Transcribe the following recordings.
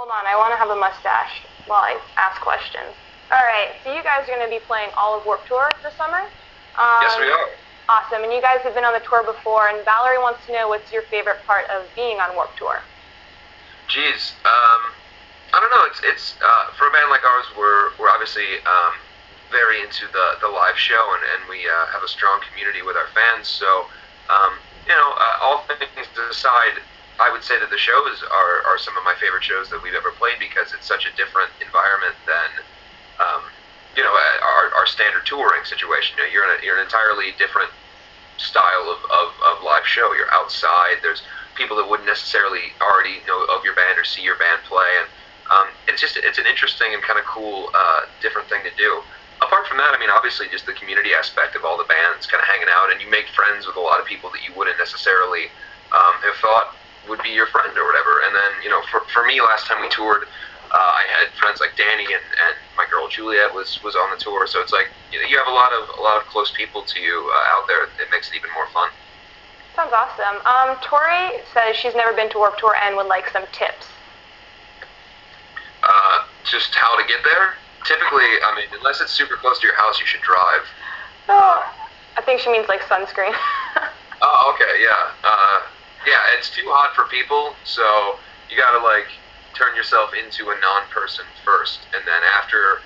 Hold on, I want to have a mustache while I ask questions. All right, so you guys are going to be playing all of Warped Tour this summer? Yes, we are. Awesome, and you guys have been on the tour before, and Valerie wants to know what's your favorite part of being on Warped Tour? Geez, I don't know. It's for a band like ours, we're obviously very into the live show, and we have a strong community with our fans. So, all things aside, I would say that the shows are some of my favorite shows that we've ever played because it's such a different environment than our standard touring situation. You're in an entirely different style of live show. You're outside. There's people that wouldn't necessarily already know of your band or see your band play, and it's an interesting and kind of cool different thing to do. Apart from that, I mean, obviously just the community aspect of all the bands kind of hanging out, and you make friends with a lot of people that you wouldn't necessarily have thought would be your friend or whatever. And then, for me, last time we toured, I had friends like Danny and my girl Juliet was on the tour. So it's like you have a lot of close people to you out there. It makes it even more fun. Sounds awesome. Tori says she's never been to Warped Tour and would like some tips. Just how to get there. Typically, I mean, unless it's super close to your house, you should drive. Oh, I think she means like sunscreen. Oh, okay, yeah. Yeah, it's too hot for people, so you gotta turn yourself into a non-person first, and then after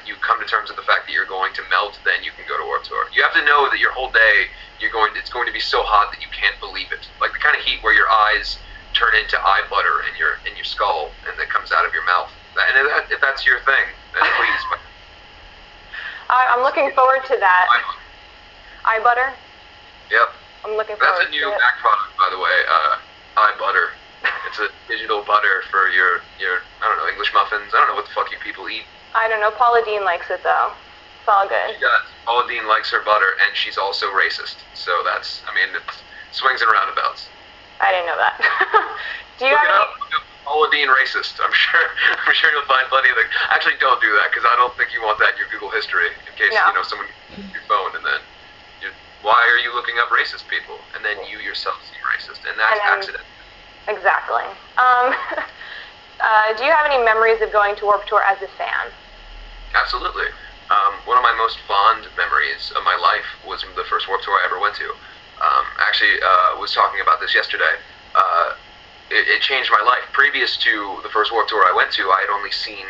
you come to terms with the fact that you're going to melt, then you can go to Warped Tour. You have to know that your whole day it's going to be so hot that you can't believe it. Like the kind of heat where your eyes turn into eye butter in your skull and that comes out of your mouth. And if that's your thing, then please. I'm looking forward to that. Eye butter? Yep. I'm looking forward to it. That's a new Mac product, by the way, eye butter. It's a digital butter for your I don't know, English muffins. I don't know what the fuck you people eat. I don't know. Paula Deen likes it, though. It's all good. She does. Paula Deen likes her butter, and she's also racist. So it swings and roundabouts. I didn't know that. Do you Look have it up. Paula Deen racist. I'm sure you'll find plenty of things. Actually, don't do that, because I don't think you want that in your Google history, in case, someone gets your phone, and then, why are you looking up racist people? And then you yourself seem racist, and that's accident. Exactly. Do you have any memories of going to Warped Tour as a fan? Absolutely. One of my most fond memories of my life was the first Warped Tour I ever went to. Actually, was talking about this yesterday. It changed my life. Previous to the first Warped Tour I went to, I had only seen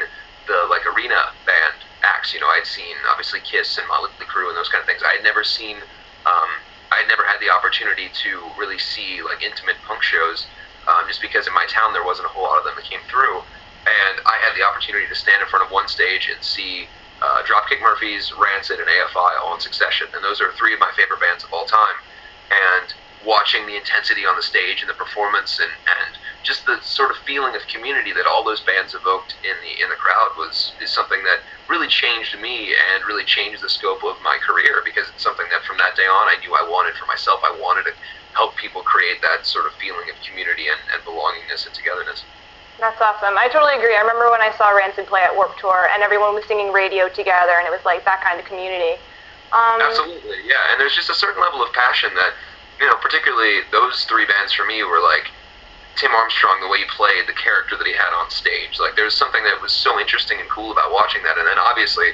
the arena band acts. I had seen obviously Kiss and Motley Crue and those kind of things. I had never seen. I had never had the opportunity to really see intimate punk shows, just because in my town there wasn't a whole lot of them that came through. And I had the opportunity to stand in front of one stage and see Dropkick Murphys, Rancid, and AFI all in succession. And those are three of my favorite bands of all time. And watching the intensity on the stage and the performance and just the sort of feeling of community that all those bands evoked in the crowd is something that really changed me and really changed the scope of my career, because it's something that from that day on I knew I wanted for myself. I wanted to help people create that sort of feeling of community and belongingness and togetherness. That's awesome. I totally agree. I remember when I saw Rancid play at Warped Tour and everyone was singing Radio together, and it was like that kind of community. Absolutely, yeah. And there's just a certain level of passion that, particularly those three bands for me were like Tim Armstrong, the way he played, the character that he had on stage. There's something that was so interesting and cool about watching that. And then obviously